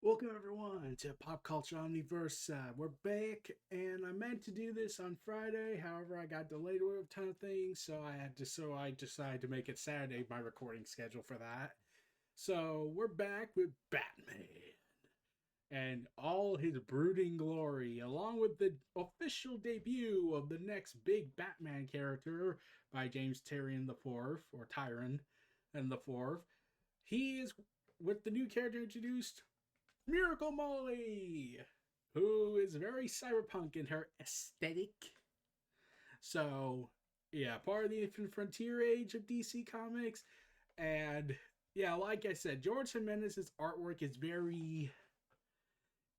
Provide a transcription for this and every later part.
Welcome everyone to Pop-Culture Omniversa. We're back, and I meant to do this on Friday. However, I got delayed with a ton of things, so I decided to make it Saturday, my recording schedule for that. So we're back with Batman and all his brooding glory, along with the official debut of the next big Batman character by James Tyrion the Fourth, or Tyron and the Fourth. He is with the new character introduced, Miracle Molly, who is very cyberpunk in her aesthetic. So, yeah, part of the Infinite Frontier age of DC Comics. And, yeah, like I said, George Jimenez's artwork is very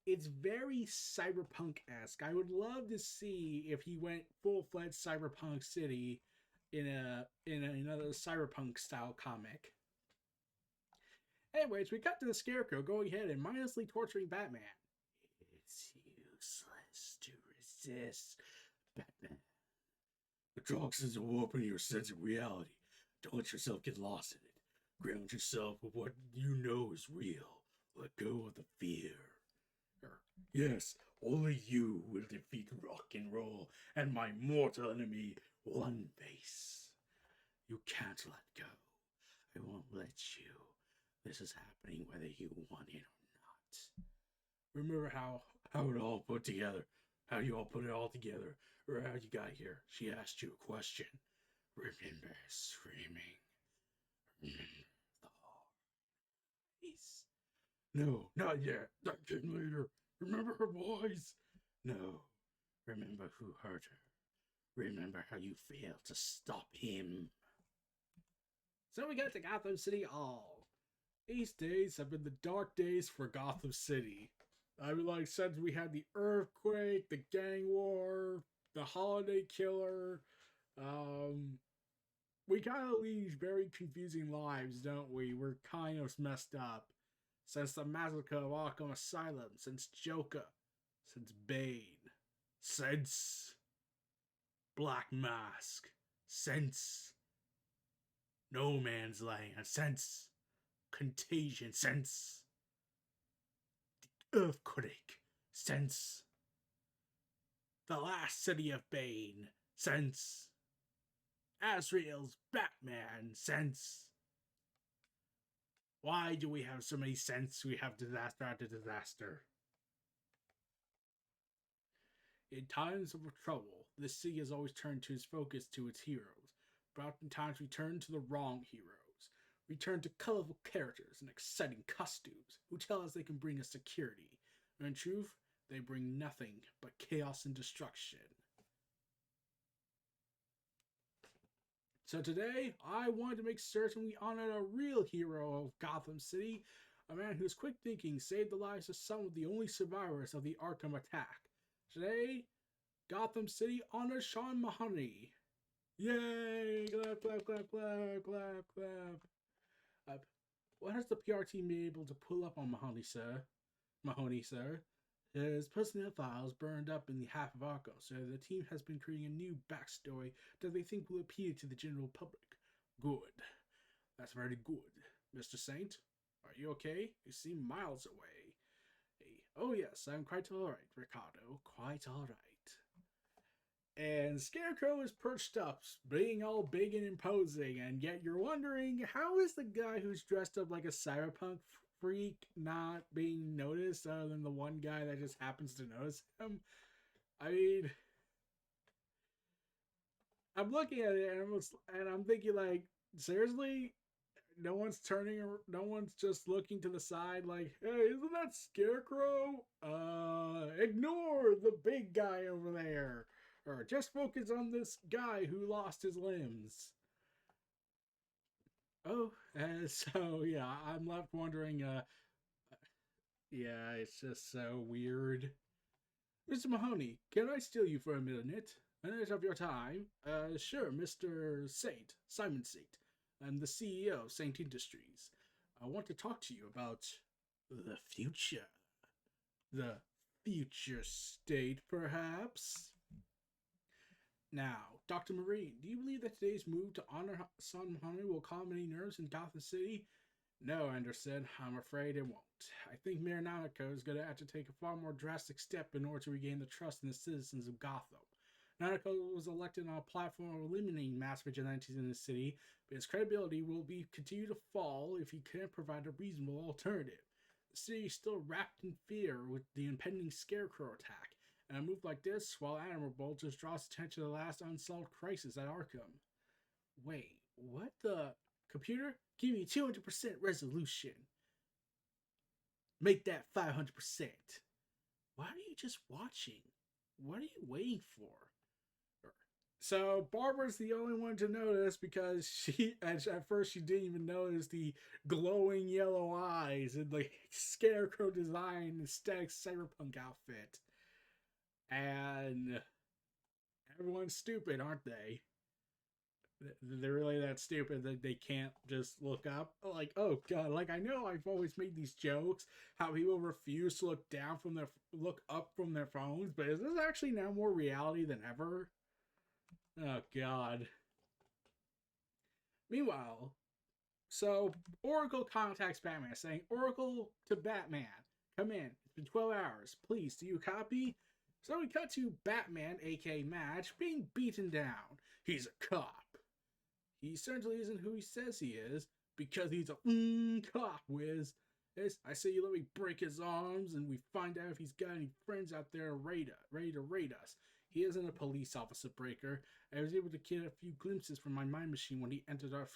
cyberpunk-esque. I would love to see if he went full-fledged cyberpunk city in another cyberpunk style comic. Anyways, we cut to the Scarecrow going ahead and mindlessly torturing Batman. It's useless to resist, Batman. The toxins will open your sense of reality. Don't let yourself get lost in it. Ground yourself with what you know is real. Let go of the fear. Yes, only you will defeat rock and roll and my mortal enemy, One Face. You can't let go. I won't let you. This is happening whether you want it or not. Remember how it all put together? How you all put it all together? Or how you got here? She asked you a question. Remember screaming. Remember the voice. No, not yet. That came later. Remember her voice. No. Remember who hurt her. Remember how you failed to stop him. So we got to Gotham City Hall. These days have been the dark days for Gotham City. I mean, like, since we had the earthquake, the gang war, the holiday killer, we kind of lead very confusing lives, don't we? We're kind of messed up. Since the massacre of Arkham Asylum, since Joker, since Bane, since Black Mask, since No Man's Land, since Contagion, since the earthquake, since the last city of Bane, since Azrael's Batman, since. Why do we have so many cents? We have disaster after disaster. In times of trouble, this city has always turned to its focus to its heroes, but oftentimes we turn to the wrong heroes. We turn to colorful characters and exciting costumes who tell us they can bring us security. When in truth, they bring nothing but chaos and destruction. So today, I wanted to make certain we honored a real hero of Gotham City, a man whose quick thinking saved the lives of some of the only survivors of the Arkham attack. Today, Gotham City honors Sean Mahoney. Yay! Clap, clap, clap, clap, clap, clap. What has the PR team been able to pull up on Mahoney, sir? His personnel files burned up in the half of Arkham, so the team has been creating a new backstory that they think will appeal to the general public. Good. That's very good. Mr. Saint, are you okay? You seem miles away. Hey, oh yes, I'm quite alright, Ricardo. Quite alright. And Scarecrow is perched up, being all big and imposing, and yet you're wondering, how is the guy who's dressed up like a cyberpunk freak not being noticed other than the one guy that just happens to notice him? I mean, I'm looking at it and I'm thinking, like, seriously? No one's just looking to the side like, hey, isn't that Scarecrow? Ignore the big guy over there. Or just focus on this guy who lost his limbs. Oh, so yeah, I'm left wondering, yeah, it's just so weird. Mr. Mahoney, can I steal you for a minute? A minute of your time? Sure, Mr. Simon Saint. I'm the CEO of Saint Industries. I want to talk to you about the future. The future state, perhaps? Now, Dr. Marine, do you believe that today's move to honor Sean Mahoney will calm any nerves in Gotham City? No, Anderson, I'm afraid it won't. I think Mayor Nanako is going to have to take a far more drastic step in order to regain the trust in the citizens of Gotham. Nanako was elected on a platform of eliminating mass vigilantes in the city, but his credibility will be continue to fall if he can't provide a reasonable alternative. The city is still wrapped in fear with the impending Scarecrow attack, and a move like this, while admirable, just draws attention to the last unsolved crisis at Arkham. Wait, what the? Computer, give me 200% resolution. Make that 500%. Why are you just watching? What are you waiting for? So Barbara's the only one to notice because at first she didn't even notice the glowing yellow eyes and the Scarecrow design aesthetic cyberpunk outfit. And everyone's stupid, aren't they? They're really that stupid that they can't just look up. Like, oh god, like I know I've always made these jokes how people refuse to look up from their phones, but is this actually now more reality than ever? Oh god. Meanwhile, so Oracle contacts Batman saying, Oracle to Batman, come in. It's been 12 hours. Please, do you copy? So we cut to Batman, aka Match, being beaten down. He's a cop. He certainly isn't who he says he is, because he's a cop, Wiz. I say you let me break his arms, and we find out if he's got any friends out there ready to raid us. He isn't a police officer breaker. I was able to get a few glimpses from my mind machine when he entered our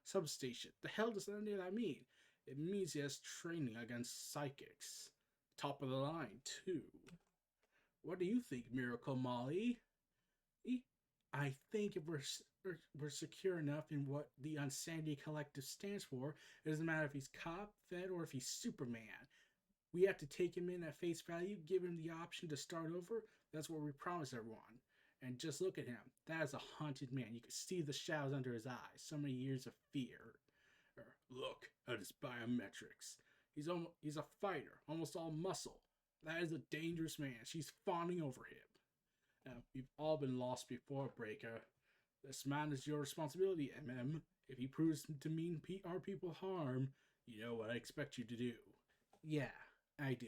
substation. The hell does any of that mean? It means he has training against psychics. Top of the line, too. What do you think, Miracle Molly? I think if we're secure enough in what the Unsanity Collective stands for, it doesn't matter if he's cop, fed, or if he's Superman. We have to take him in at face value, give him the option to start over. That's what we promise everyone. And just look at him. That is a haunted man. You can see the shadows under his eyes. So many years of fear. Look at his biometrics. He's a fighter, almost all muscle. That is a dangerous man. She's fawning over him. We've all been lost before, Breaker. This man is your responsibility, MM. If he proves to mean our people harm, you know what I expect you to do. Yeah, I do.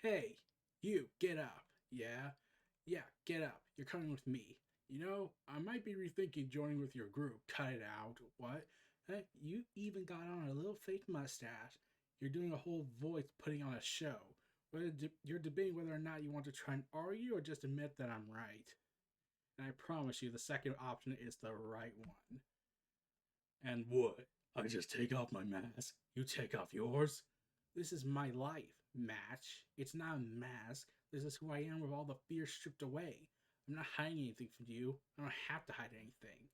Hey, you, get up. Yeah, get up. You're coming with me. You know, I might be rethinking joining with your group. Cut it out. What? Hey, you even got on a little fake mustache. You're doing a whole voice putting on a show. You're debating whether or not you want to try and argue or just admit that I'm right. And I promise you the second option is the right one. And what? I just take off my mask. You take off yours? This is my life, Match. It's not a mask. This is who I am with all the fear stripped away. I'm not hiding anything from you. I don't have to hide anything.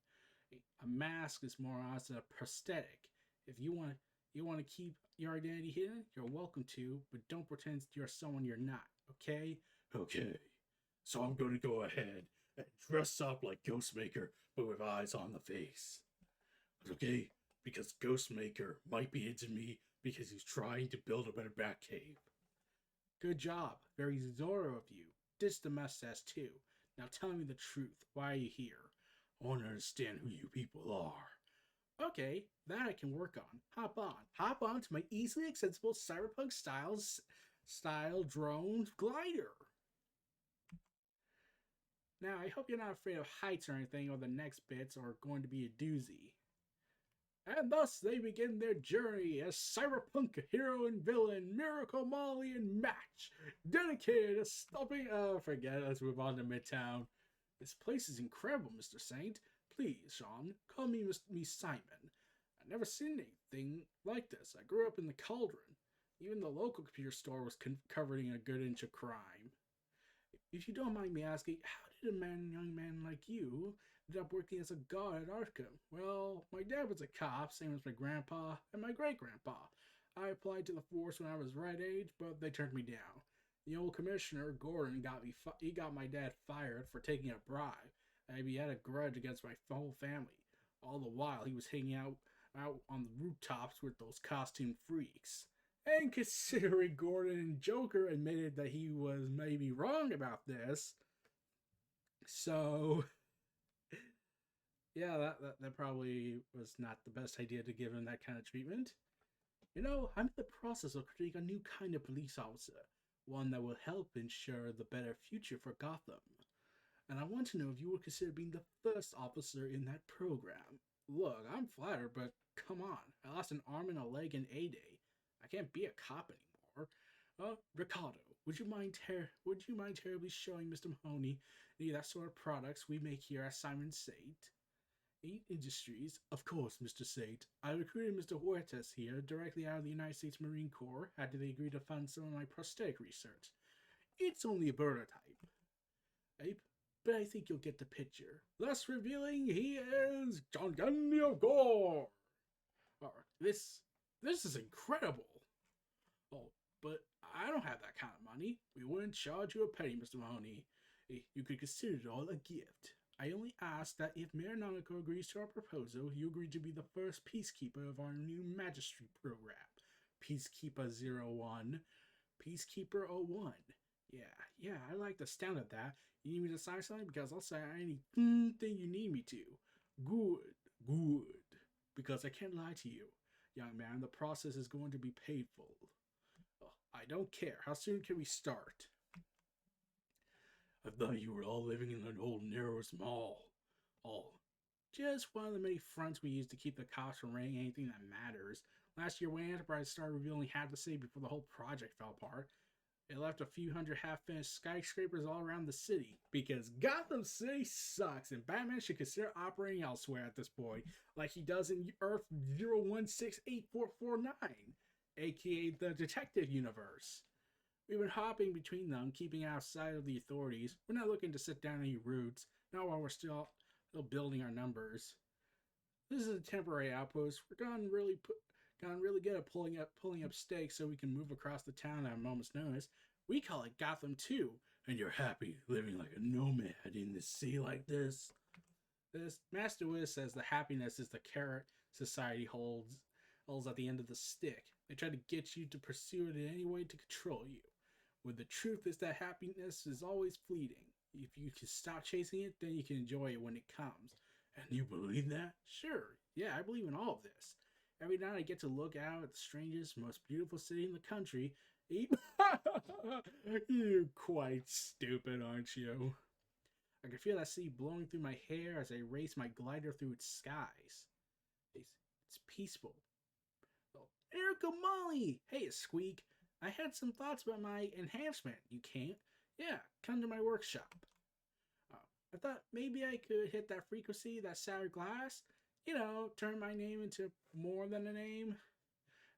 A mask is more honest than a prosthetic. If you want to keep your identity hidden, you're welcome to, but don't pretend you're someone you're not, okay? Okay. So I'm going to go ahead and dress up like Ghostmaker, but with eyes on the face. Okay? Because Ghostmaker might be into me because he's trying to build a better Batcave. Good job. Very Zorro of you. Ditch the mustache too. Now tell me the truth. Why are you here? I want to understand who you people are. Okay, that I can work on. Hop on to my easily accessible cyberpunk style drone glider. Now, I hope you're not afraid of heights or anything, or the next bits are going to be a doozy. And thus they begin their journey as cyberpunk hero and villain, Miracle Molly and Match, dedicated to stopping. Forget it, let's move on to Midtown. This place is incredible, Mr. Saint. Please, Sean, call me Simon. I've never seen anything like this. I grew up in the Cauldron. Even the local computer store was covering a good inch of crime. If you don't mind me asking, how did a young man like you end up working as a guard at Arkham? Well, my dad was a cop, same as my grandpa and my great-grandpa. I applied to the force when I was right age, but they turned me down. The old commissioner, Gordon, got my dad fired for taking a bribe. And he had a grudge against my whole family. All the while, he was hanging out on the rooftops with those costume freaks. And considering Gordon and Joker admitted that he was maybe wrong about this, so yeah, that probably was not the best idea to give him that kind of treatment. You know, I'm in the process of creating a new kind of police officer, one that will help ensure the better future for Gotham. And I want to know if you would consider being the first officer in that program. Look, I'm flattered, but come on. I lost an arm and a leg in A-Day. I can't be a cop anymore. Ricardo, would you mind terribly showing Mr. Mahoney any of that sort of products we make here at Simon Saint? Eight Industries, of course, Mr. Saint. I recruited Mr. Huertas here directly out of the United States Marine Corps after they agreed to fund some of my prosthetic research. It's only a prototype, Ape, but I think you'll get the picture. Thus revealing he is John Gundy of Gore. Oh, this is incredible. Oh, but I don't have that kind of money. We wouldn't charge you a penny, Mr. Mahoney. You could consider it all a gift. I only ask that if Mayor Nanako agrees to our proposal, you agree to be the first peacekeeper of our new Magistrate program. Peacekeeper 01. Peacekeeper 01. Yeah, I like the sound of that. You need me to sign something? Because I'll sign anything you need me to. Good. Because I can't lie to you, young man. The process is going to be painful. Oh, I don't care. How soon can we start? I thought you were all living in an old narrow mall. Oh, just one of the many fronts we use to keep the cops from running anything that matters. Last year, when Enterprise started revealing half to say before the whole project fell apart, it left a few hundred half-finished skyscrapers all around the city. Because Gotham City sucks, and Batman should consider operating elsewhere at this point, like he does in Earth 0168449, aka the Detective Universe. We've been hopping between them, keeping outside of the authorities. We're not looking to sit down any roots, not while we're still building our numbers. This is a temporary outpost. We're gotten really good at pulling up stakes so we can move across the town at a moment's notice. We call it Gotham 2, and you're happy living like a nomad in the sea like this. This Master Wiz says the happiness is the carrot society holds at the end of the stick. They try to get you to pursue it in any way to control you. When the truth is that happiness is always fleeting. If you can stop chasing it, then you can enjoy it when it comes. And you believe that? Sure. Yeah, I believe in all of this. Every night I get to look out at the strangest, most beautiful city in the country. You're quite stupid, aren't you? I can feel that sea blowing through my hair as I race my glider through its skies. It's peaceful. Oh, Erica Molly! Hey, Squeak. I had some thoughts about my enhancement. You can't? Yeah, come to my workshop. Oh, I thought maybe I could hit that frequency, that sour glass. You know, turn my name into more than a name.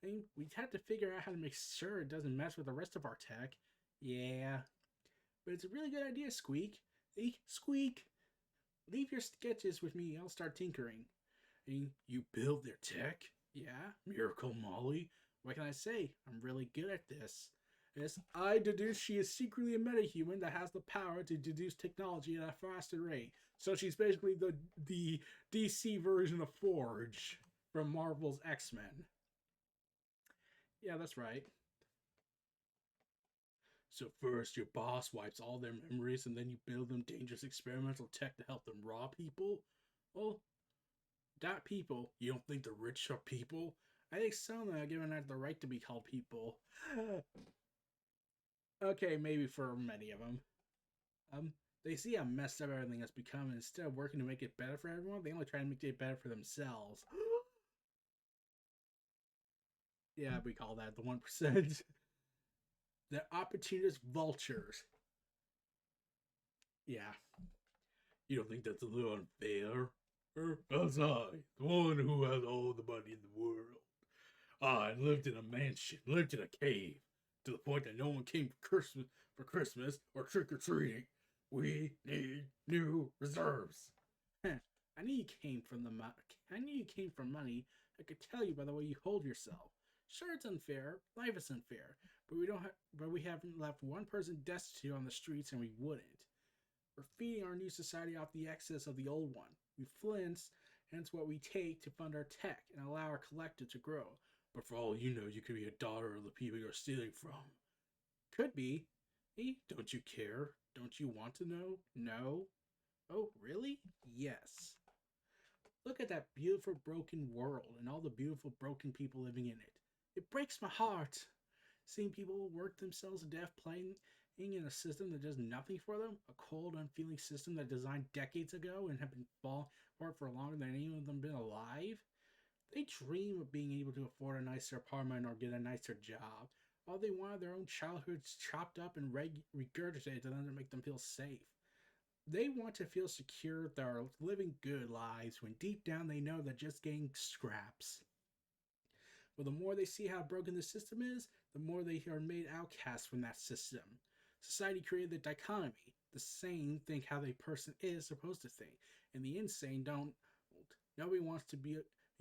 I mean, we'd have to figure out how to make sure it doesn't mess with the rest of our tech. Yeah. But it's a really good idea, Squeak. Hey, Squeak! Leave your sketches with me. I'll start tinkering. I mean, you build their tech? Yeah, Miracle Molly. What can I say? I'm really good at this. Yes, I deduce she is secretly a metahuman that has the power to deduce technology at a faster rate. So she's basically the DC version of Forge from Marvel's X-Men. Yeah, that's right. So first your boss wipes all their memories and then you build them dangerous experimental tech to help them rob people? Well, not people. You don't think the rich are people? I think some of them are given the right to be called people. Okay, maybe for many of them. Um, they see how messed up everything has become, and instead of working to make it better for everyone, they only try to make it better for themselves. Yeah, we call that the 1%. The opportunist vultures. Yeah. You don't think that's a little unfair? As I, the one who has all the money in the world. I lived in a mansion, lived in a cave, to the point that no one came for Christmas or trick or treating. We need new reserves. I knew you came from I knew you came from money. I could tell you by the way you hold yourself. Sure, it's unfair. Life is unfair, but we haven't left one person destitute on the streets, and we wouldn't. We're feeding our new society off the excess of the old one. We flinch, hence what we take to fund our tech and allow our collective to grow. But for all you know, you could be a daughter of the people you're stealing from. Could be. Hey, don't you care? Don't you want to know? No? Oh, really? Yes. Look at that beautiful broken world and all the beautiful broken people living in it. It breaks my heart seeing people work themselves to death playing in a system that does nothing for them, a cold, unfeeling system that designed decades ago and have been falling apart for longer than any of them been alive. They dream of being able to afford a nicer apartment or get a nicer job. All they want are their own childhoods chopped up and regurgitated to them to make them feel safe. They want to feel secure that they're living good lives when deep down they know they're just getting scraps. But the more they see how broken the system is, the more they are made outcasts from that system. Society created the dichotomy. The sane think how the person is supposed to think, and the insane don't. Nobody wants to be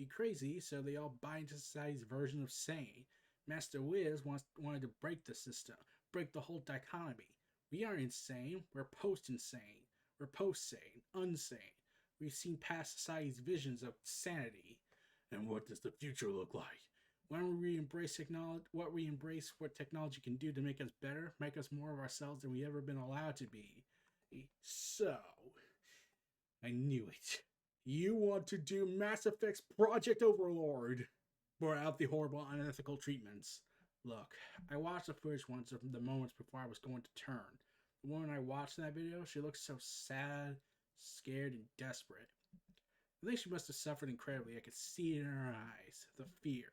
crazy, so they all buy into society's version of sane. Master Wiz wanted to break the system, break the whole dichotomy. We aren't insane, we're post-insane. We're post-sane, unsane. We've seen past society's visions of sanity. And what does the future look like? When we embrace technology, what technology can do to make us better, make us more of ourselves than we ever been allowed to be. So, I knew it. You want to do Mass Effect's Project Overlord. Brought out the horrible, unethical treatments. Look, I watched the footage once of the moments before I was going to turn. The woman I watched in that video, she looked so sad, scared, and desperate. I think she must have suffered incredibly. I could see it in her eyes, the fear.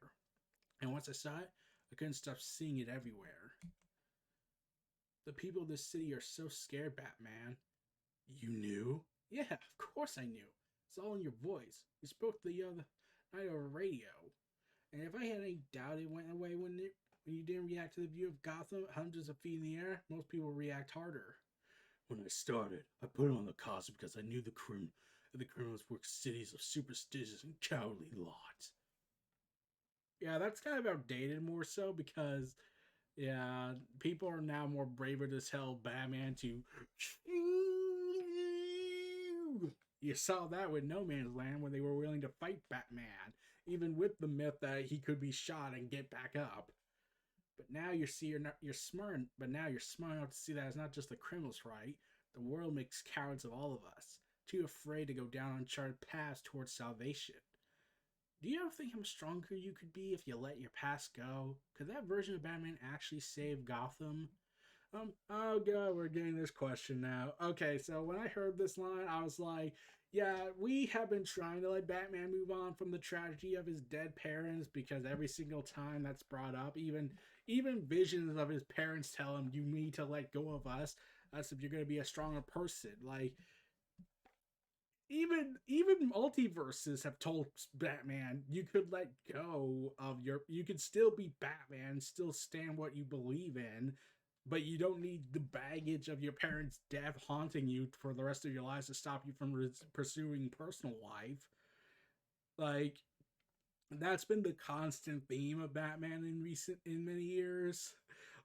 And once I saw it, I couldn't stop seeing it everywhere. The people of this city are so scared, Batman. You knew? Yeah, of course I knew. It's all in your voice. You spoke the other night over radio. And if I had any doubt it went away when you didn't react to the view of Gotham hundreds of feet in the air, most people react harder. When I started, I put on the costume because I knew the criminals were cities of superstitious and cowardly lots. Yeah, that's kind of outdated more so because, yeah, people are now more braver to tell Batman to. You saw that with No Man's Land when they were willing to fight Batman, even with the myth that he could be shot and get back up. But now you're smart. But now you're smart enough to see that it's not just the criminals' right. The world makes cowards of all of us, too afraid to go down uncharted paths towards salvation. Do you ever think how stronger you could be if you let your past go? Could that version of Batman actually save Gotham? Oh god, we're getting this question now. Okay, so when I heard this line, I was like, yeah, we have been trying to let Batman move on from the tragedy of his dead parents because every single time that's brought up, even visions of his parents tell him you need to let go of us. That's if you're gonna be a stronger person. Like even multiverses have told Batman you could let go of you could still be Batman, still stand what you believe in, but you don't need the baggage of your parents' death haunting you for the rest of your lives to stop you from pursuing personal life. Like that's been the constant theme of Batman in many years.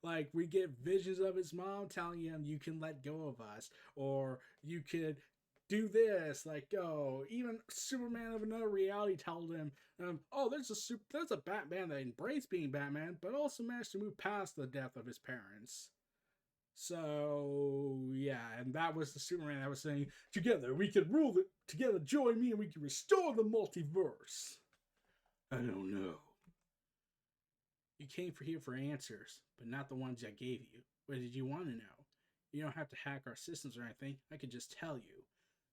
Like we get visions of his mom telling him you can let go of us, or you could do this, like go. Even Superman of another reality told him, "Oh, there's a Batman that embraced being Batman, but also managed to move past the death of his parents." So yeah, and that was the Superman that was saying, "Together we can rule it. Together, join me, and we can restore the multiverse." I don't know. You came here for answers, but not the ones I gave you. What did you want to know? You don't have to hack our systems or anything. I could just tell you.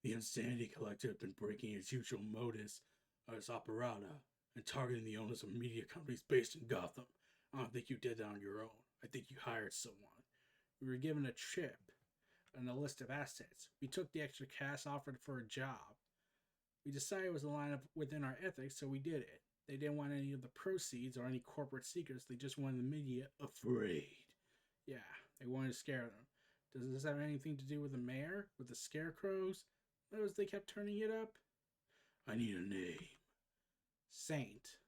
The Unsanity Collective have been breaking its usual modus its operata and targeting the owners of media companies based in Gotham. I don't think you did that on your own. I think you hired someone. We were given a chip and a list of assets. We took the extra cash offered for a job. We decided it was a line up within our ethics, so we did it. They didn't want any of the proceeds or any corporate secrets. They just wanted the media afraid. Yeah, they wanted to scare them. Does this have anything to do with the mayor? With the scarecrows? Notice they kept turning it up? I need a name. Saint.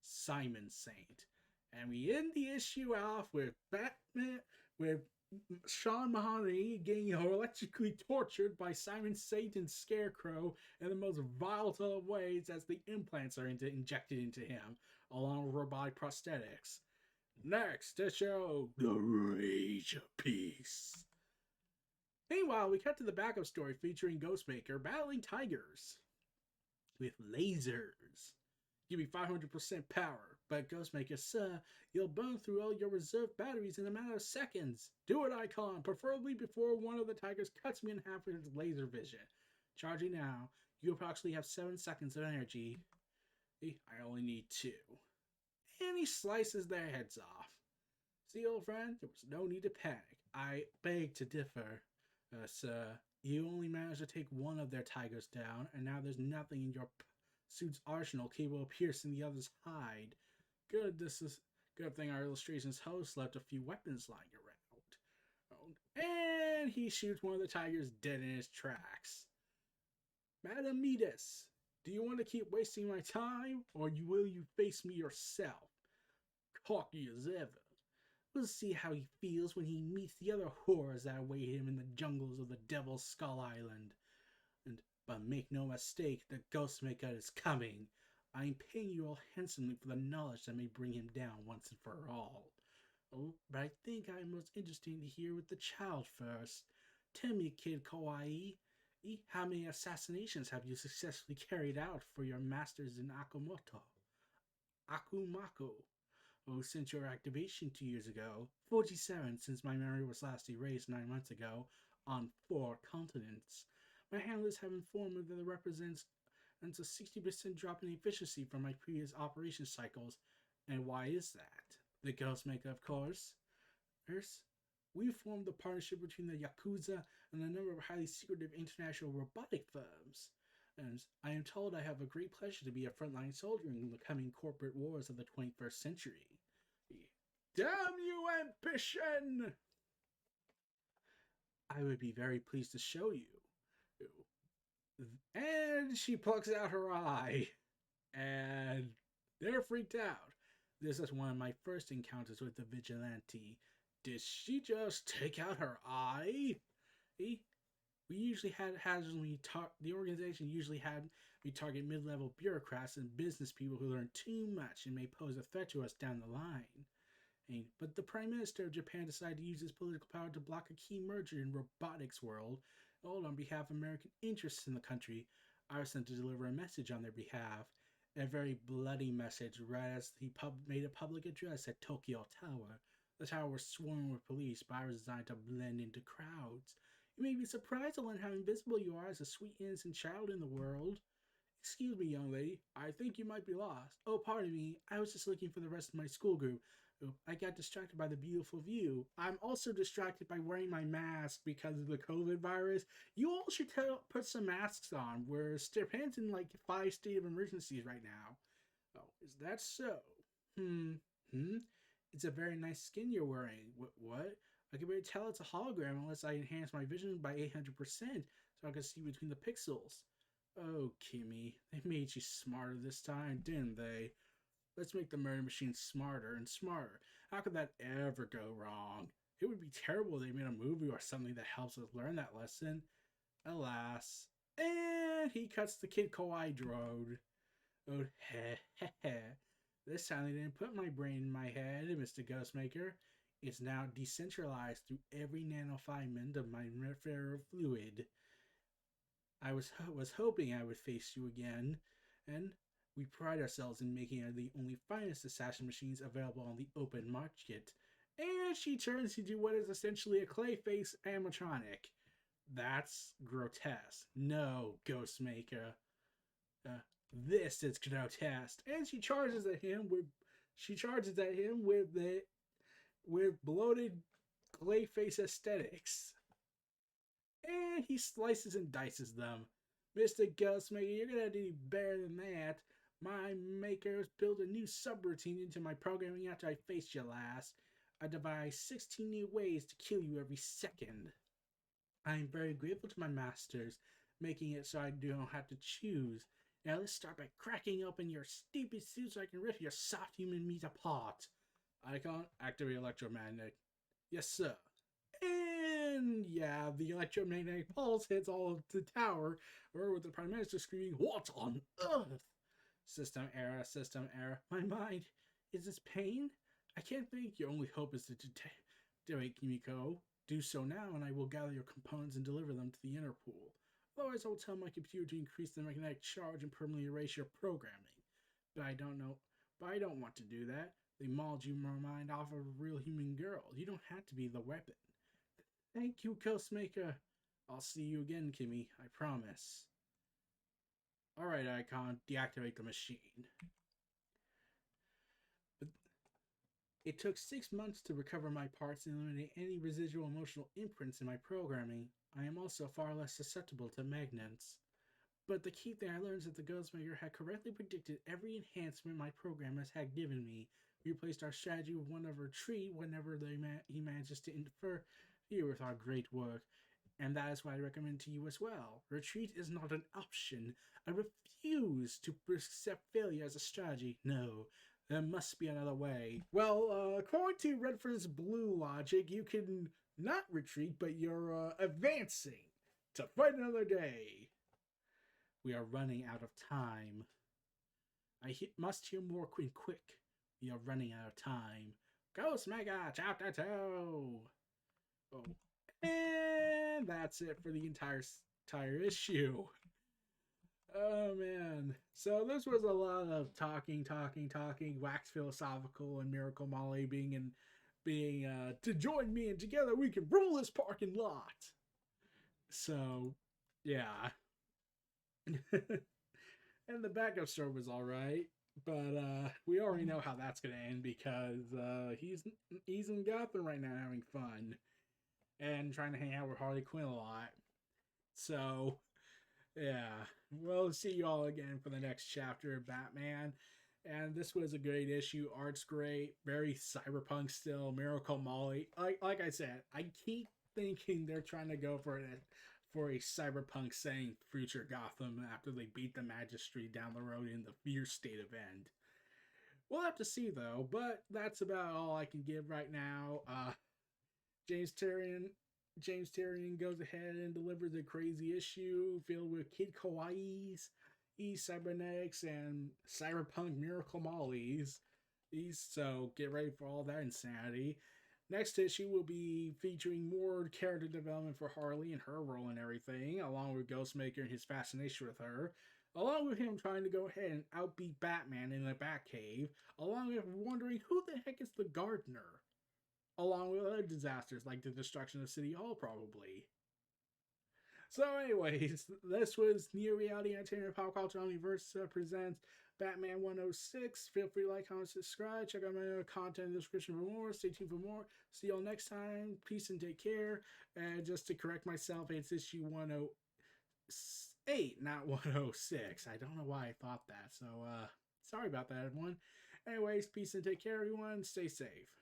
Simon Saint. And we end the issue off with Batman, with Sean Mahoney getting electrically tortured by Simon Saint and Scarecrow in the most volatile of ways as the implants are injected into him, along with robotic prosthetics. Next issue, The Rage of Peace. Meanwhile, we cut to the backup story featuring Ghostmaker battling tigers with lasers. Give me 500% power. But Ghostmaker, sir, you'll burn through all your reserve batteries in a matter of seconds. Do it, Icon, preferably before one of the tigers cuts me in half with its laser vision. Charging now. You approximately have 7 seconds of energy. I only need 2. And he slices their heads off. See, old friend, there was no need to panic. I beg to differ. Sir, you only managed to take one of their tigers down, and now there's nothing in your suit's arsenal capable of piercing the other's hide. Good thing our illustration's host left a few weapons lying around. And he shoots one of the tigers dead in his tracks. Madam Midas, do you want to keep wasting my time, or will you face me yourself? Cocky as ever. We'll see how he feels when he meets the other horrors that await him in the jungles of the Devil's Skull Island. But make no mistake, the Ghostmaker is coming. I am paying you all handsomely for the knowledge that may bring him down once and for all. Oh, but I think I'm most interested to hear with the child first. Tell me, Kid Kawaii, how many assassinations have you successfully carried out for your masters in Akumako? Oh, since your activation 2 years ago, 47 since my memory was last erased 9 months ago, on 4 continents. My handlers have informed me that it represents a 60% drop in efficiency from my previous operation cycles. And why is that? The Ghostmaker, of course. We formed a partnership between the Yakuza and a number of highly secretive international robotic firms. And I am told I have a great pleasure to be a frontline soldier in the coming corporate wars of the 21st century. Damn you, ambition! I would be very pleased to show you. And she plucks out her eye. And they're freaked out. This is one of my first encounters with the vigilante. Did she just take out her eye? We usually had the organization usually had we target mid-level bureaucrats and business people who learn too much and may pose a threat to us down the line. But the Prime Minister of Japan decided to use his political power to block a key merger in robotics world, all on behalf of American interests in the country. I was sent to deliver a message on their behalf, a very bloody message, right as he made a public address at Tokyo Tower. The tower was swarming with police, but I was designed to blend into crowds. You may be surprised to learn how invisible you are as a sweet innocent child in the world. Excuse me, young lady. I think you might be lost. Oh, pardon me. I was just looking for the rest of my school group. I got distracted by the beautiful view. I'm also distracted by wearing my mask because of the COVID virus. You all should put some masks on. We're Japan's in like 5 state of emergencies right now. Oh, is that so? It's a very nice skin you're wearing. What? I can barely tell it's a hologram unless I enhance my vision by 800% so I can see between the pixels. Oh, Kimmy, they made you smarter this time, didn't they? Let's make the murder machine smarter and smarter. How could that ever go wrong? It would be terrible if they made a movie or something that helps us learn that lesson. Alas. And he cuts the Kid Kawaii drone. Oh, heh heh heh. This time they didn't put my brain in my head, Mr. Ghostmaker. It's now decentralized through every nanofiament of my ferrofluid. I was hoping I would face you again, and we pride ourselves in making the only finest assassin machines available on the open market. And she turns into what is essentially a clay-face animatronic. That's grotesque. No, Ghostmaker. This is grotesque. And she charges at him with bloated clay-face aesthetics. And he slices and dices them. Mr. Ghostmaker, you're gonna do better than that. My makers built a new subroutine into my programming after I faced you last. I devised 16 new ways to kill you every second. I am very grateful to my masters, making it so I don't have to choose. Now let's start by cracking open your stupid suit so I can rip your soft human meat apart. Icon, activate electromagnetic. Yes, sir. And yeah, the electromagnetic pulse hits all of the tower, with the Prime Minister screaming, "What on earth?" System error, system error. My mind, is this pain? I can't think. Your only hope is to detonate Kimiko. Do so now, and I will gather your components and deliver them to the Interpol. Otherwise, I will tell my computer to increase the magnetic charge and permanently erase your programming. But I don't know But I don't want to do that. They mauled your mind off of a real human girl. You don't have to be the weapon. Thank you, Ghostmaker. I'll see you again, Kimmy. I promise. Alright, Icon. Deactivate the machine. But it took 6 months to recover my parts and eliminate any residual emotional imprints in my programming. I am also far less susceptible to magnets. But the key thing I learned is that the Ghostmaker had correctly predicted every enhancement my programmers had given me. We replaced our strategy with one of retreat whenever he manages to interfere with our great work. And that is why I recommend to you as well. Retreat is not an option. I refuse to accept failure as a strategy. No, there must be another way. Well, according to Redford's blue logic, you can not retreat, but you're advancing to fight another day. We are running out of time. I must hear more quick. We are running out of time. Ghost Mega Chapter 2! Oh. And that's it for the entire issue. Oh man. So this was a lot of talking, wax philosophical, and Miracle Molly being to join me, and together we can rule this parking lot. So yeah. And the backup story was alright. But we already know how that's gonna end because he's in Gotham right now having fun and trying to hang out with Harley Quinn a lot. So yeah, we'll see you all again for the next chapter of Batman. And this was a great issue. Art's great, very cyberpunk still. Miracle Molly, like I said, I keep thinking they're trying to go for a cyberpunk setting future Gotham after they beat the Magistrate down the road in the Fear State event. We'll have to see though, but that's about all I can give right now. James Tyrion goes ahead and delivers a crazy issue filled with Kid Kawaii's, cybernetics, and cyberpunk Miracle Molly's. So get ready for all that insanity. Next issue will be featuring more character development for Harley and her role and everything, along with Ghostmaker and his fascination with her, along with him trying to go ahead and outbeat Batman in the Batcave, along with wondering who the heck is the gardener, along with other disasters like the destruction of City Hall, probably. So, anyways, this was Near Reality Entertainment Pop-Culture Omniversa presents Batman 106. Feel free to like, comment, subscribe. Check out my other content in the description for more. Stay tuned for more. See y'all next time. Peace and take care. And just to correct myself, it's issue 108, not 106. I don't know why I thought that. So, sorry about that, everyone. Anyways, peace and take care, everyone. Stay safe.